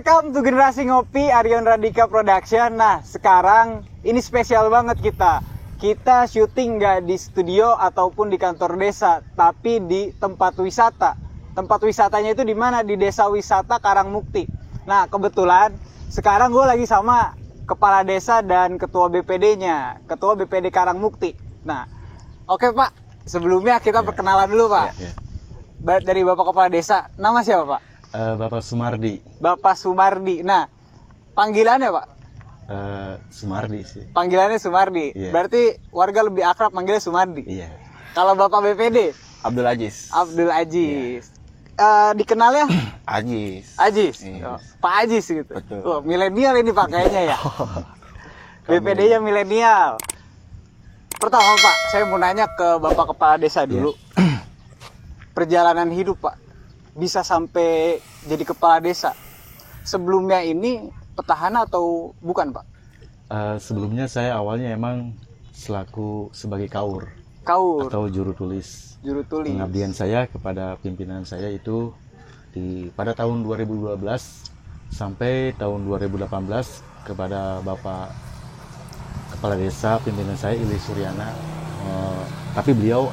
Welcome to Generasi Ngopi, Aryon Radika Production. Nah, sekarang ini spesial banget kita. Kita syuting nggak di studio ataupun di kantor desa, tapi di tempat wisata. Tempat wisatanya itu di mana? Di Desa Wisata Karangmukti. Nah, kebetulan sekarang gue lagi sama Kepala Desa dan Ketua BPD-nya, Ketua BPD Karangmukti. Nah, oke Pak, sebelumnya kita perkenalan dulu Pak. Dari Bapak Kepala Desa, nama siapa Pak? Bapak Sumardi. Bapak Sumardi. Nah, panggilannya Pak? Sumardi sih. Panggilannya Sumardi. Iya. Berarti warga lebih akrab manggilnya Sumardi. Iya. Kalau Bapak BPD? Abdul Aziz. Abdul Aziz. Dikenalnya? Aziz. Aziz. Iya. Oh, Pak Aziz gitu. Betul. Oh, milenial ini Pak kayaknya ya. BPD-nya milenial. Pertama Pak, saya mau nanya ke Bapak Kepala Desa dulu. Perjalanan hidup Pak, bisa sampai jadi kepala desa. Sebelumnya ini petahana atau bukan Pak? Sebelumnya saya awalnya emang selaku sebagai kaur atau juru tulis. Juru tulis. Pengabdian saya kepada pimpinan saya itu pada tahun 2012 sampai tahun 2018 kepada Bapak Kepala Desa pimpinan saya Ili Suryana. Tapi beliau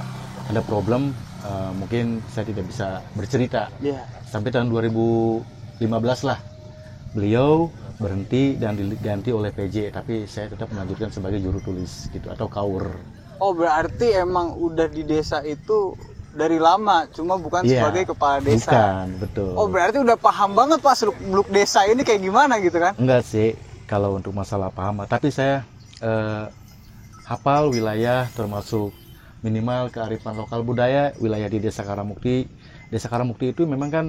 ada problem. Mungkin saya tidak bisa bercerita. Sampai tahun 2015 lah beliau berhenti dan diganti oleh PJ, tapi saya tetap melanjutkan sebagai juru tulis gitu atau kaur. Oh, berarti emang udah di desa itu dari lama, cuma bukan sebagai kepala desa. Bukan, betul. Oh, berarti udah paham banget Pak seluk-beluk desa ini kayak gimana gitu kan? Enggak sih kalau untuk masalah paham, tapi saya hafal wilayah termasuk minimal kearifan lokal budaya wilayah di Desa Karangmukti. Desa Karangmukti itu memang kan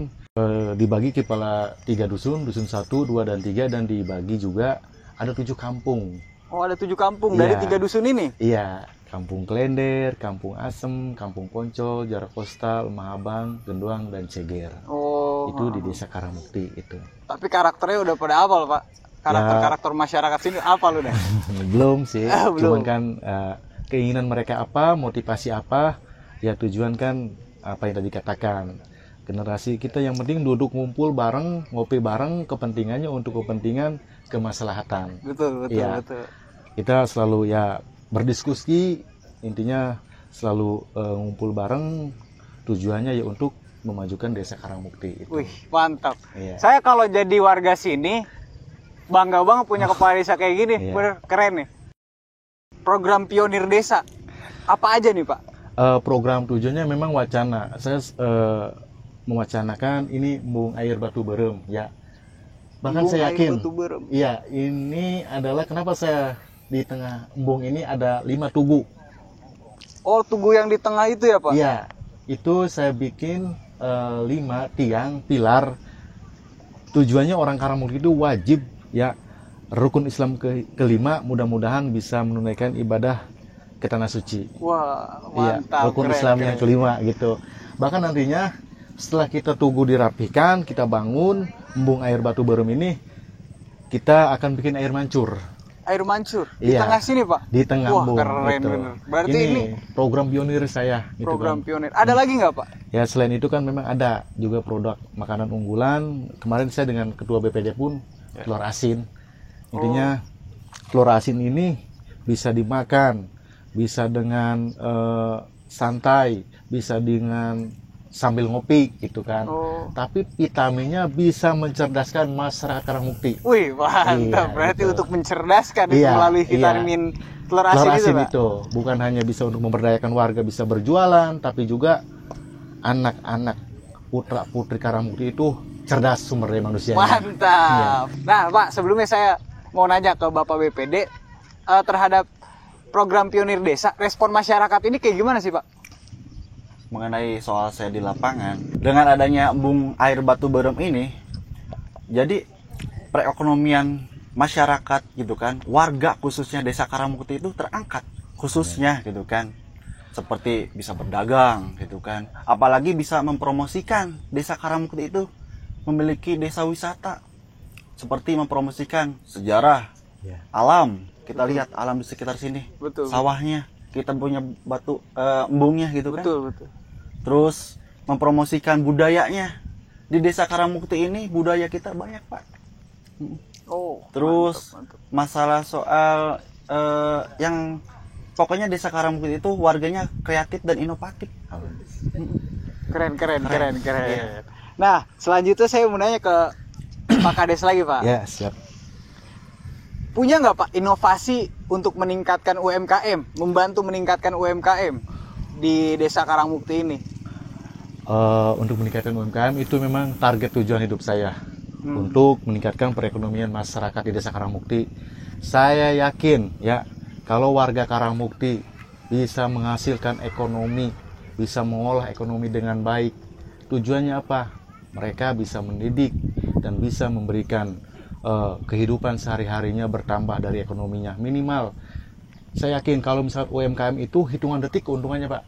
dibagi kepala 3 dusun, dusun 1, 2, dan 3, dan dibagi juga ada 7 kampung. Oh, ada 7 kampung dari 3 dusun ini? Iya, Kampung Klender, Kampung Asem, Kampung Poncol, Jarak Postal, Mahabang, Genduang, dan Ceger. Oh. Itu di Desa Karangmukti itu. Tapi karakternya udah pada hafal Pak? Karakter masyarakat sini hafal udah? Belum sih, belum. Cuman kan keinginan mereka apa, motivasi apa, ya tujuan kan apa yang tadi katakan. Generasi kita yang penting duduk ngumpul bareng, ngopi bareng, kepentingannya untuk kepentingan kemaslahatan. Betul. Kita selalu ya berdiskusi, intinya selalu ngumpul bareng, tujuannya ya untuk memajukan Desa Karangmukti itu. Wih, mantap. Iya. Saya kalau jadi warga sini bangga banget punya kepala desa kayak gini. Bener, keren nih. Program pionir desa apa aja nih Pak? Program tujuannya memang wacana. Saya mewacanakan ini embung air batu berem ya. Bahkan Embung saya air yakin. batu berem. Iya, ini adalah kenapa saya di tengah embung ini ada 5 tugu. Oh, tugu yang di tengah itu ya Pak? Iya, itu saya bikin 5 tiang pilar. Tujuannya orang Karangmukti itu wajib ya. Rukun Islam kelima mudah-mudahan bisa menunaikan ibadah ke tanah suci. Wah, Iya, mantap. rukun Islam yang kelima gitu. Bahkan nantinya setelah kita tugu dirapikan, kita bangun embung air batu berem ini, kita akan bikin air mancur. Air mancur di Iya, tengah sini Pak? Di tengah Wah, embung. keren gitu. bener. Berarti ini program pionir saya. Gitu program kan. pionir. Ada lagi nggak Pak? Ya selain itu kan memang ada juga produk makanan unggulan. Kemarin saya dengan ketua BPD pun telur asin. Intinya telur asin ini bisa dimakan, bisa dengan santai, bisa dengan sambil ngopi gitu kan. Tapi vitaminnya bisa mencerdaskan masyarakat Karangmukti. Wih, mantap. Iya, berarti gitu. untuk mencerdaskan itu melalui vitamin telur asin, telur asin Pak? itu bukan hanya bisa untuk memberdayakan warga bisa berjualan, tapi juga anak-anak putra putri Karangmukti itu cerdas sumber daya manusia. Mantap. Nah Pak, sebelumnya saya mau nanya ke Bapak BPD terhadap program pionir desa, respon masyarakat ini kayak gimana sih Pak? Mengenai soal saya di lapangan, dengan adanya embung air batu berem ini, jadi perekonomian masyarakat gitu kan, warga khususnya Desa Karangmukti itu terangkat khususnya gitu kan, seperti bisa berdagang gitu kan, apalagi bisa mempromosikan Desa Karangmukti itu memiliki desa wisata, seperti mempromosikan sejarah, alam. Kita lihat alam di sekitar sini, sawahnya, kita punya batu embungnya gitu kan. Betul. Terus mempromosikan budayanya. Di Desa Karangmukti ini budaya kita banyak Pak. Oh, Terus mantap, mantap. masalah soal yang pokoknya desa Karangmukti itu warganya kreatif dan inovatif. Keren, keren, keren, keren. Iya. Nah, selanjutnya saya mau nanya ke Pak Kades lagi, Pak. Ya, siap. Punya nggak Pak inovasi untuk meningkatkan UMKM, membantu meningkatkan UMKM di Desa Karangmukti ini? Untuk meningkatkan UMKM itu memang target tujuan hidup saya. Untuk meningkatkan perekonomian masyarakat di Desa Karangmukti. Saya yakin ya, kalau warga Karangmukti bisa menghasilkan ekonomi, bisa mengolah ekonomi dengan baik. Tujuannya apa? Mereka bisa mendidik dan bisa memberikan kehidupan sehari-harinya bertambah dari ekonominya. Minimal, saya yakin kalau misal UMKM itu hitungan detik keuntungannya, Pak.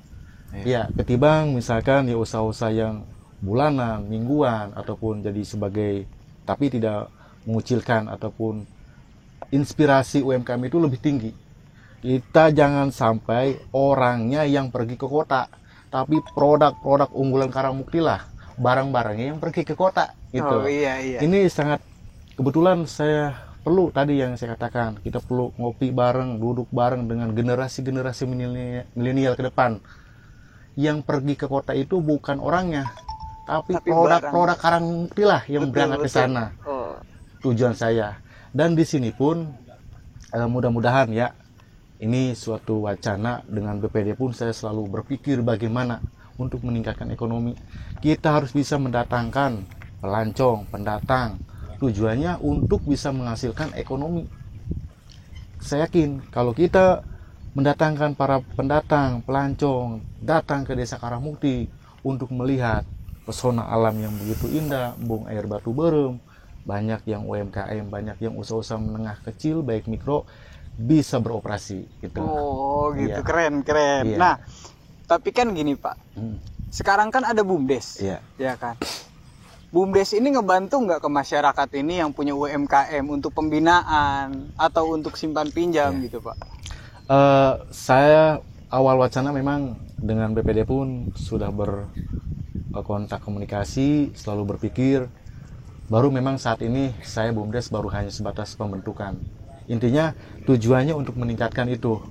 Ya, ketimbang misalkan ya usaha-usaha yang bulanan, mingguan, ataupun jadi sebagai, tapi tidak mengucilkan ataupun inspirasi UMKM itu lebih tinggi. Kita jangan sampai orangnya yang pergi ke kota, tapi produk-produk unggulan Karangmukti lah, barang-barangnya yang pergi ke kota gitu. Oh iya, iya. Ini sangat kebetulan saya perlu tadi yang saya katakan, kita perlu ngopi bareng, duduk bareng dengan generasi-generasi milenial ke depan. Yang pergi ke kota itu bukan orangnya, tapi produk-produk Karangmukti lah yang berangkat ke sana. Oh. Tujuan saya. Dan di sini pun mudah-mudahan ya, ini suatu wacana dengan BPD pun saya selalu berpikir bagaimana untuk meningkatkan ekonomi. Kita harus bisa mendatangkan pelancong, pendatang. Tujuannya untuk bisa menghasilkan ekonomi. Saya yakin kalau kita mendatangkan para pendatang, pelancong, datang ke Desa Karangmukti untuk melihat pesona alam yang begitu indah, embung air batu berem, banyak yang UMKM, banyak yang usaha-usaha menengah kecil, baik mikro, bisa beroperasi gitu. Oh, gitu. Iya. Keren, keren. Iya. Nah, tapi kan gini, Pak. Sekarang kan ada BUMDes. Iya. Ya kan? BUMDes ini ngebantu nggak ke masyarakat ini yang punya UMKM untuk pembinaan atau untuk simpan pinjam gitu, Pak? Saya awal wacana memang dengan BPD pun sudah berkontak komunikasi, selalu berpikir. Baru memang saat ini saya BUMDes baru hanya sebatas pembentukan. Intinya tujuannya untuk meningkatkan itu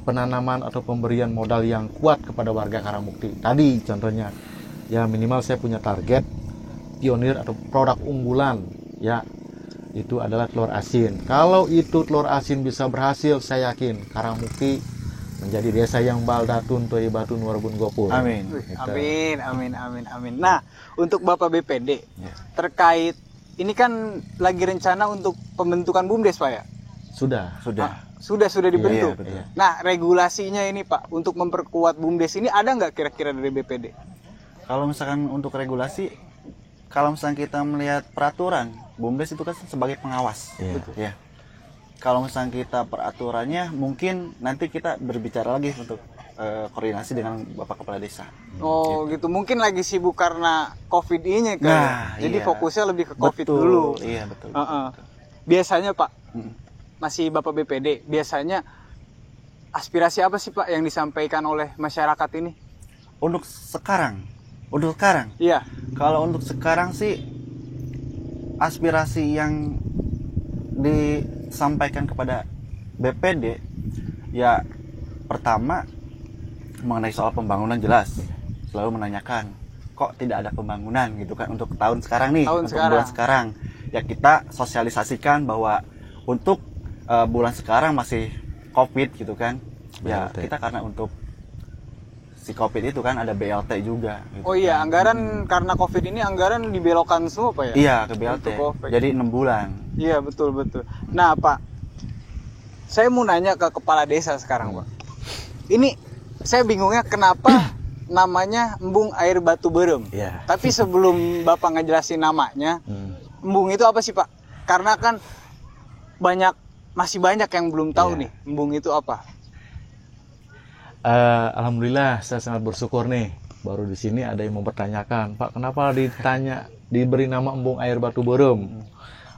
penanaman atau pemberian modal yang kuat kepada warga Karangmukti. Tadi contohnya ya minimal saya punya target pionir atau produk unggulan ya, itu adalah telur asin. Kalau itu telur asin bisa berhasil, saya yakin Karangmukti menjadi desa yang baldatun toibatun warbun gopur. Amin. Gitu. Amin, amin, amin, amin. Nah, untuk Bapak BPD terkait ini kan lagi rencana untuk pembentukan BUMDes, Pak ya? Sudah. Sudah dibentuk. Iya, betul. Nah, regulasinya ini, Pak, untuk memperkuat BUMDes ini ada nggak kira-kira dari BPD? Kalau misalkan untuk regulasi, kalau misalkan kita melihat peraturan, BUMDes itu kan sebagai pengawas. Ya. Kalau misalkan kita peraturannya, mungkin nanti kita berbicara lagi untuk koordinasi dengan Bapak Kepala Desa. Oh, gitu. Mungkin lagi sibuk karena COVID ini kan. Nah, jadi iya. fokusnya lebih ke COVID Betul. dulu. Iya, betul. Biasanya, Pak, masih Bapak BPD, biasanya aspirasi apa sih, Pak, yang disampaikan oleh masyarakat ini? Untuk sekarang. Iya. Kalau untuk sekarang sih aspirasi yang disampaikan kepada BPD ya, pertama mengenai soal pembangunan jelas selalu menanyakan kok tidak ada pembangunan gitu kan untuk tahun sekarang nih, untuk bulan sekarang ya, kita sosialisasikan bahwa untuk bulan sekarang masih COVID gitu kan ya, BLT. kita karena untuk si COVID itu kan ada BLT juga gitu. Oh iya, anggaran karena COVID ini anggaran dibelokkan semua, Pak ya? Iya, ke BLT. Untuk COVID. Jadi 6 bulan. Iya, betul. Nah, Pak, saya mau nanya ke kepala desa sekarang, Pak. Ini saya bingungnya kenapa namanya embung air batu berem. Iya. Tapi sebelum Bapak ngejelasin namanya, embung itu apa sih, Pak? Karena kan masih banyak yang belum tahu nih, embung itu apa. Alhamdulillah saya sangat bersyukur nih, baru di sini ada yang mempertanyakan, Pak, kenapa diberi nama embung air batu berem?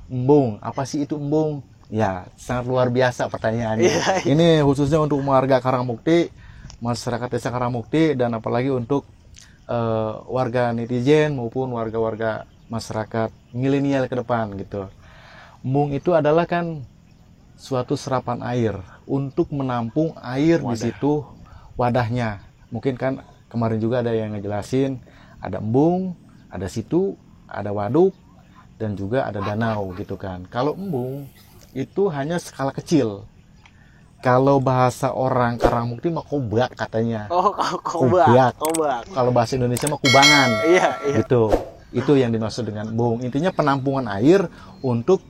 Embung, apa sih itu embung? Ya, sangat luar biasa pertanyaannya. Ini khususnya untuk warga Karangmukti, masyarakat Desa Karangmukti, dan apalagi untuk warga netizen maupun warga-warga masyarakat milenial ke depan gitu. Embung itu adalah kan suatu serapan air untuk menampung air di situ wadahnya. Mungkin kan kemarin juga ada yang ngejelasin ada embung, ada situ, ada waduk, dan juga ada danau gitu kan. Kalau embung itu hanya skala kecil. Kalau bahasa orang Karangmukti mah kobak katanya. Oh, kobak. Kalau bahasa Indonesia mah kubangan. Iya. Gitu. Itu yang dimaksud dengan embung. Intinya penampungan air untuk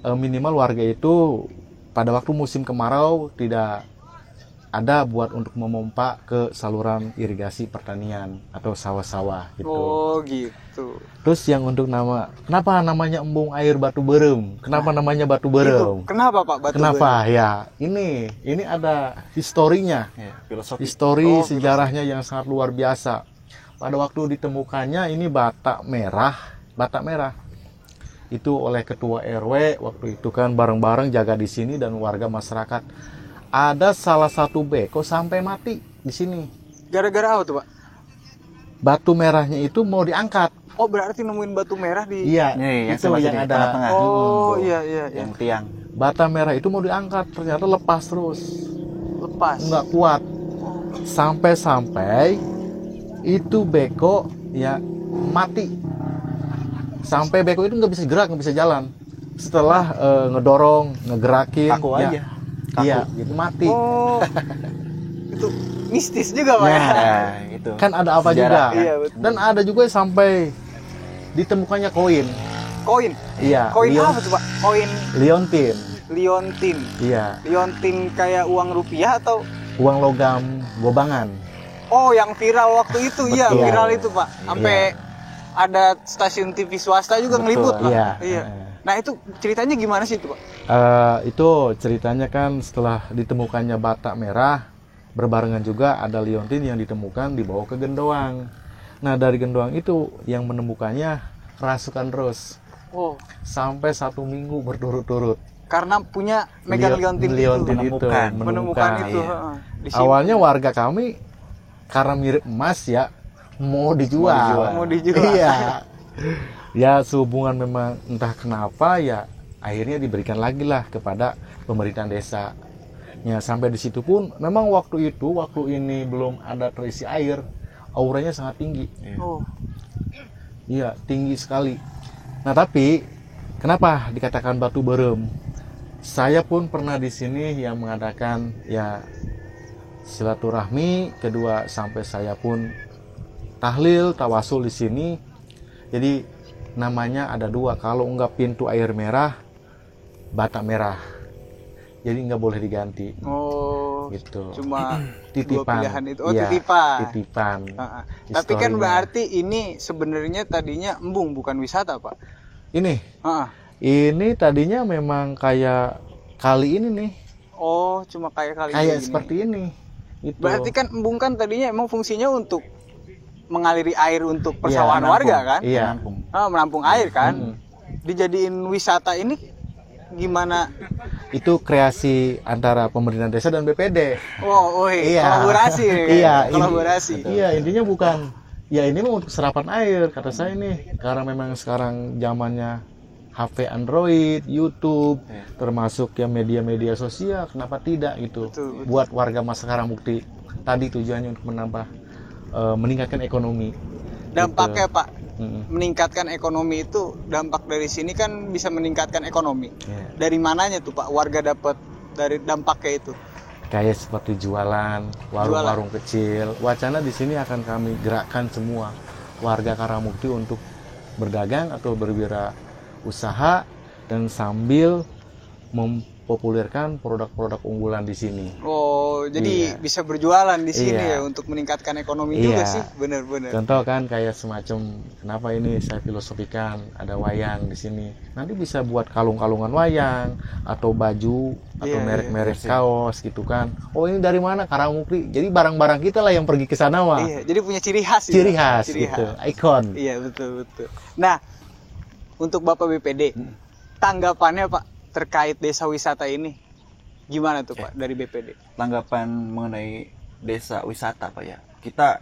minimal warga itu pada waktu musim kemarau tidak ada buat untuk memompa ke saluran irigasi pertanian atau sawah-sawah gitu. Oh gitu. Terus yang untuk kenapa namanya embung air batu berem? Kenapa namanya batu berem? Kenapa Pak batu Kenapa? Ya, ini ada historinya. Ya, filosofi. Histori sejarahnya yang sangat luar biasa. Pada waktu ditemukannya ini bata merah. Itu oleh ketua RW waktu itu kan bareng-bareng jaga di sini dan warga masyarakat. Ada salah satu beko sampai mati di sini. Gara-gara apa tuh Pak? Batu merahnya itu mau diangkat. Oh berarti nemuin batu merah di... Iya, Nih, yang itu sebelah yang sini, ada. tengah-tengah. Oh Hmm. iya. Yang tiang. Bata merah itu mau diangkat, ternyata lepas terus. Lepas. Nggak kuat. Sampai-sampai itu beko ya mati. Sampai beko itu nggak bisa gerak, nggak bisa jalan. Setelah ngedorong, ngegerakin, Kaku ya, aja. iya, gitu mati. Oh. Itu mistis juga Pak ya. Nah, itu. Kan ada apa Sejarah, juga. kan? Iya, betul. Dan ada juga sampai ditemukannya koin. Koin. Iya. Koin apa tuh Pak? Koin Liontin. liontin. Iya. Liontin kayak uang rupiah atau? Uang logam gobangan. Oh yang viral waktu itu. Iya Betul. viral itu Pak. Sampai ada stasiun TV swasta juga Betul. ngeliput Pak. Iya. Nah itu ceritanya gimana sih itu Pak? Itu ceritanya kan setelah ditemukannya bata merah, berbarengan juga ada liontin yang ditemukan dibawa ke Gendoang. Nah dari Gendoang itu yang menemukannya kerasukan terus Oh sampai 1 minggu berturut-turut. karena punya megang liontin itu. Menemukan itu. Iya. heeh. Disimpan. Awalnya warga kami karena mirip emas ya mau dijual. Mau dijual. Iya. Ya sehubungan memang entah kenapa ya akhirnya diberikan lagi lah kepada pemerintahan desa. Ya sampai di situ pun memang waktu ini belum ada terisi air, auranya sangat tinggi. Oh. Iya, tinggi sekali. Nah, tapi kenapa dikatakan batu berem? Saya pun pernah di sini yang mengadakan ya silaturahmi, kedua sampai saya pun tahlil, tawasul di sini. Jadi namanya ada 2, kalau enggak pintu air merah, bata merah. Jadi nggak boleh diganti. Oh. Gitu. Cuma Titipan. 2 pilihan itu. Oh Iya, titipan. Titipan. Heeh. Tapi kan Historinya. berarti ini sebenarnya tadinya embung bukan wisata Pak. Ini, Heeh. ini tadinya memang kayak kali ini nih, Oh cuma kayak kali kayak gini. seperti ini. Itu. Berarti kan embung kan tadinya emang fungsinya untuk mengaliri air untuk Iya, persawahan menampung. warga kan? Iya. Menampung. Menampung air kan? Mm. Dijadiin wisata ini gimana? Itu kreasi antara pemerintahan desa dan BPD. Oh, kolaborasi nih, Iya, kolaborasi. Iya, intinya bukan ya ini mah untuk serapan air kata saya nih, karena memang sekarang zamannya HP Android, YouTube, termasuk ya media-media sosial, kenapa tidak gitu. Betul. Buat warga masyarakat Karangmukti tadi tujuannya untuk menambah meningkatkan ekonomi. Dampaknya Gitu. Pak, Mm-mm. meningkatkan ekonomi itu dampak dari sini kan bisa meningkatkan ekonomi. Iya. Dari mananya tuh Pak warga dapat dari dampaknya itu? Kayak seperti jualan, warung-warung kecil. Wacana di sini akan kami gerakkan semua warga Karangmukti untuk berdagang atau berwirausaha dan sambil mempopulerkan produk-produk unggulan di sini. Oh, jadi Iya. bisa berjualan di sini Iya. ya untuk meningkatkan ekonomi Iya. juga sih, benar-benar. Contoh kan kayak semacam kenapa ini saya filosofikan ada wayang di sini. Nanti bisa buat kalung-kalungan wayang atau baju atau Iya, merek-merek iya. kaos gitu kan. Oh ini dari mana? Karangmukti. Jadi barang-barang kita lah yang pergi ke sana mah. Iya, jadi punya ciri khas. Ciri ya? khas Ciri gitu, khas. ikon. Iya, betul. Nah, untuk Bapak BPD, tanggapannya Pak terkait desa wisata ini gimana tuh Pak dari BPD? Tanggapan mengenai desa wisata Pak ya. Kita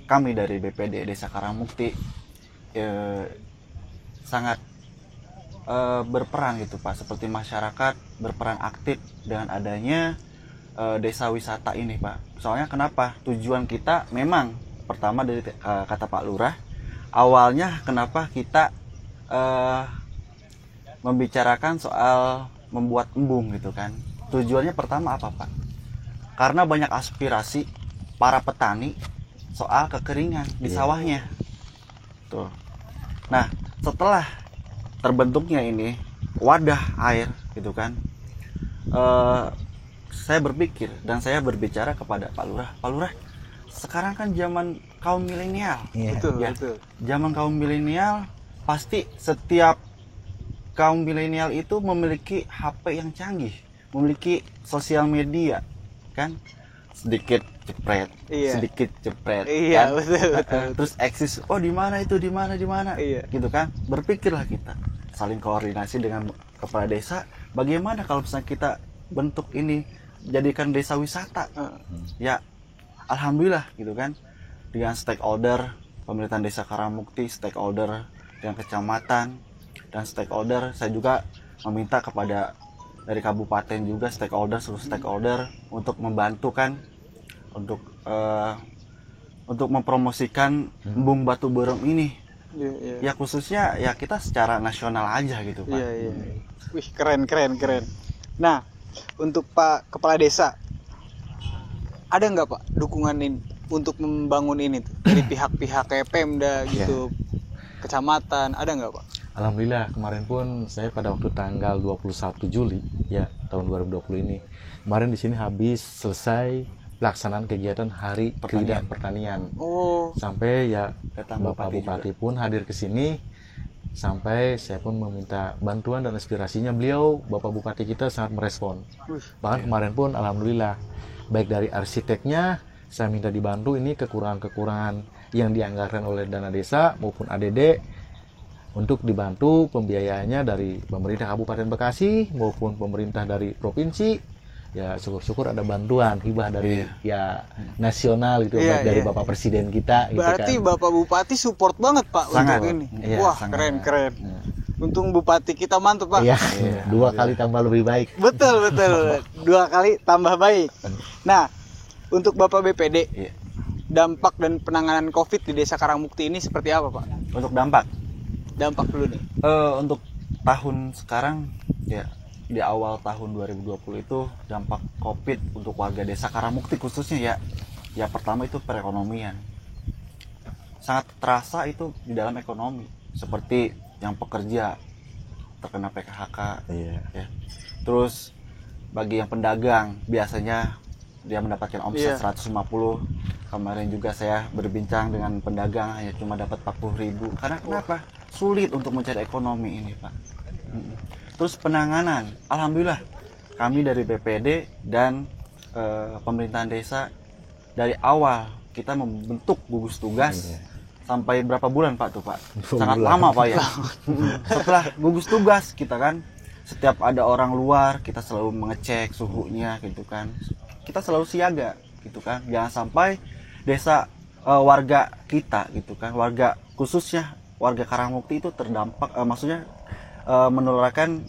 kami dari BPD Desa Karangmukti sangat berperan gitu Pak, seperti masyarakat berperan aktif dengan adanya desa wisata ini Pak. Soalnya kenapa? Tujuan kita memang pertama dari kata Pak Lurah, awalnya kenapa kita membicarakan soal membuat embung gitu kan. Tujuannya pertama apa Pak? Karena banyak aspirasi para petani soal kekeringan di sawahnya. Tuh. Nah, setelah terbentuknya ini wadah air gitu kan, saya berpikir dan saya berbicara kepada Pak Lurah, sekarang kan zaman kaum milenial. Betul, Ya. betul. Zaman kaum milenial, pasti setiap kaum milenial itu memiliki HP yang canggih, memiliki sosial media, kan? Sedikit jepret, Iya. sedikit jepret, Iya, kan? betul, betul. Terus eksis, oh di mana itu, di mana, Iya. gitu kan? Berpikirlah kita, saling koordinasi dengan kepala desa. Bagaimana kalau misalnya kita bentuk ini, jadikan desa wisata? Ya, alhamdulillah gitu kan, dengan stakeholder pemerintahan desa Karangmukti, stakeholder dengan kecamatan dan stakeholder, saya juga meminta kepada dari kabupaten juga stakeholder, seluruh stakeholder untuk membantu kan, untuk mempromosikan embung batu berem ini. Iya, iya. Ya khususnya ya kita secara nasional aja gitu Pak. Iya, iya. Wih, keren. Nah, untuk Pak Kepala Desa, ada nggak Pak dukungan ini untuk membangun ini tuh dari pihak-pihak kayak Pemda gitu, kecamatan, ada nggak Pak? Alhamdulillah kemarin pun saya pada waktu tanggal 21 Juli ya tahun 2020 ini, kemarin di sini habis selesai pelaksanaan kegiatan Hari Kridak Pertanian. Oh, Sampai ya Datang Bapak Bupati pun hadir ke sini, sampai saya pun meminta bantuan dan aspirasinya. Beliau Bapak Bupati kita sangat merespon. Bahkan kemarin pun alhamdulillah baik dari arsiteknya saya minta dibantu ini kekurangan-kekurangan yang dianggarkan oleh dana desa maupun ADD untuk dibantu pembiayaannya dari pemerintah Kabupaten Bekasi maupun pemerintah dari provinsi. Ya syukur-syukur ada bantuan hibah dari ya nasional gitu, Iya, baik dari iya. Bapak Presiden kita gitu berarti kan. Bapak Bupati support banget Pak Sangat. untuk ini. Iya, Wah, sangat. keren. Untung Bupati kita mantap Pak. Iya, dua kali tambah lebih baik. Betul. 2 kali tambah baik. Nah, untuk Bapak BPD, Iya. dampak dan penanganan COVID di Desa Karangmukti ini seperti apa Pak? Untuk dampak Dampak dulu nih. untuk tahun sekarang ya, di awal tahun 2020 itu dampak COVID untuk warga desa Karangmukti khususnya ya pertama itu perekonomian. Sangat terasa itu di dalam ekonomi, seperti yang pekerja terkena PKHK Iya. ya. Terus bagi yang pedagang biasanya dia mendapatkan omset 150. Kemarin juga saya berbincang dengan pedagang hanya cuma dapat 40.000. Karena kenapa? Sulit untuk mencari ekonomi ini, Pak. Terus penanganan, alhamdulillah kami dari BPD dan pemerintahan desa dari awal kita membentuk gugus tugas. Sampai berapa bulan Pak tuh Pak? Sangat lama Pak ya. Setelah gugus tugas kita kan, setiap ada orang luar kita selalu mengecek suhunya gitu kan. Kita selalu siaga gitu kan. Jangan sampai desa warga kita gitu kan, warga khususnya warga Karangmukti itu terdampak, maksudnya menularkan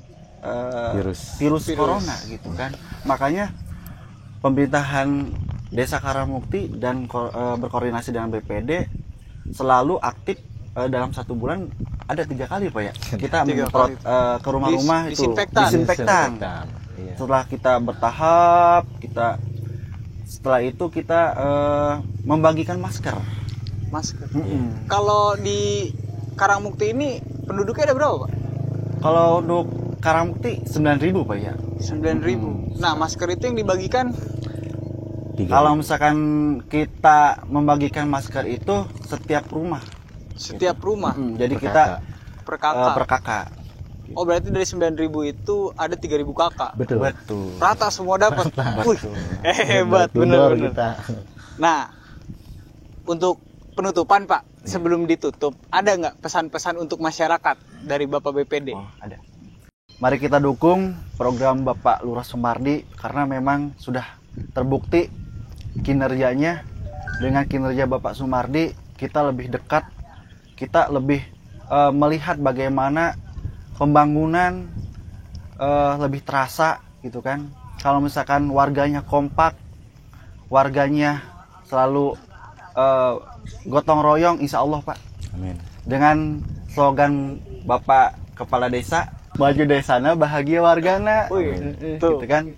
virus corona gitu kan. Makanya pemerintahan desa Karangmukti dan berkoordinasi dengan BPD selalu aktif dalam 1 bulan ada 3 kali Pak ya. Kita menyemprot ke rumah-rumah itu disinfektan. Iya. Setelah kita bertahap, setelah itu kita membagikan masker. Kalau di Karangmukti ini penduduknya ada berapa Pak? Kalau untuk Karangmukti 9.000 Pak ya. 9.000. Nah, masker itu yang dibagikan Kalau misalkan kita membagikan masker itu setiap rumah. setiap rumah Jadi kita per kakak. per kakak. Oh, berarti dari 9.000 itu ada 3.000 kakak. Betul. Rata semua dapat. Wih, hebat Benar bener. kita. Nah, untuk penutupan Pak, sebelum ditutup, ada nggak pesan-pesan untuk masyarakat dari Bapak BPD? Oh, ada. Mari kita dukung program Bapak Lurah Sumardi karena memang sudah terbukti kinerjanya. Dengan kinerja Bapak Sumardi kita lebih dekat, kita lebih melihat bagaimana pembangunan lebih terasa gitu kan. Kalau misalkan warganya kompak, warganya selalu gotong royong, insya Allah Pak. Amin. Dengan slogan Bapak Kepala Desa, maju desana bahagia wargana. Wih, tuh. Gitu kan.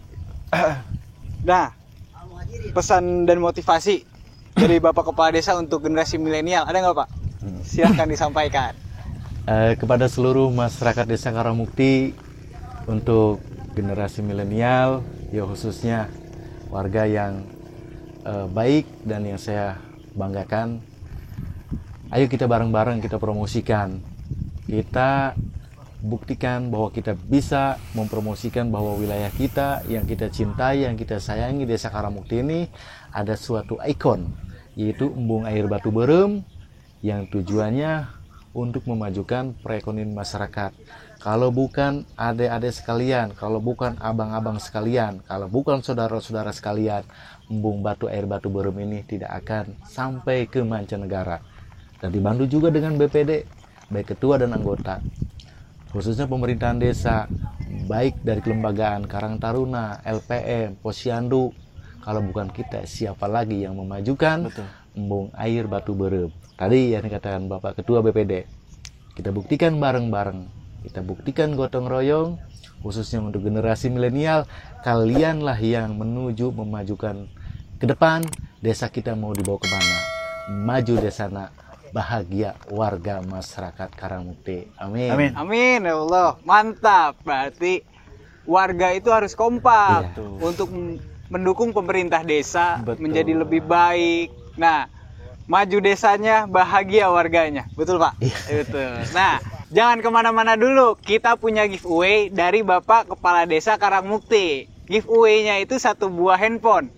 Nah, pesan dan motivasi dari Bapak Kepala Desa untuk generasi milenial ada nggak Pak? Silahkan disampaikan. Kepada seluruh masyarakat Desa Karangmukti, untuk generasi milenial, ya khususnya warga yang baik dan yang saya banggakan, ayo kita bareng-bareng kita promosikan, kita buktikan bahwa kita bisa mempromosikan bahwa wilayah kita yang kita cintai, yang kita sayangi, Desa Karangmukti ini ada suatu ikon, yaitu Embung Air Batu Berem, yang tujuannya untuk memajukan perekonomian masyarakat. Kalau bukan adik-adik sekalian, kalau bukan abang-abang sekalian, kalau bukan saudara-saudara sekalian, Embung Air Batu Berem ini tidak akan sampai ke mancanegara. Dan dibantu juga dengan BPD, baik ketua dan anggota. Khususnya pemerintahan desa, baik dari kelembagaan Karang Taruna, LPM, Posyandu. Kalau bukan kita, siapa lagi yang memajukan Embung Air Batu Berem? Tadi yang dikatakan Bapak Ketua BPD, kita buktikan bareng-bareng, kita buktikan gotong royong, khususnya untuk generasi milenial, kalianlah yang menuju memajukan ke depan desa kita mau dibawa kemana. Maju desana, bahagia warga masyarakat Karangmukti. Amin. Amin. Amin ya Allah. Mantap. Berarti warga itu harus kompak Iya. untuk mendukung pemerintah desa Betul. menjadi lebih baik. Nah, maju desanya, bahagia warganya. Betul Pak? Betul. Nah, jangan kemana-mana dulu. Kita punya giveaway dari Bapak Kepala Desa Karangmukti. Giveaway-nya itu 1 buah handphone.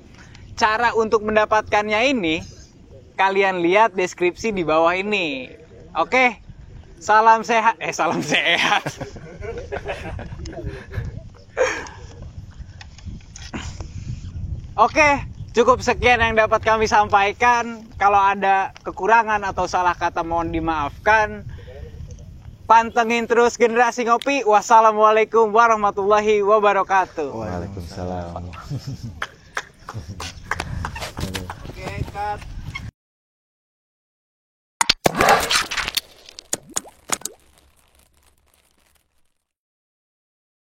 Cara untuk mendapatkannya ini, kalian lihat deskripsi di bawah ini. Oke? Salam sehat. Salam sehat. Oke, cukup sekian yang dapat kami sampaikan. Kalau ada kekurangan atau salah kata mohon dimaafkan. Pantengin terus Generasi Ngopi. Wassalamualaikum warahmatullahi wabarakatuh. Waalaikumsalam. Oke, cut.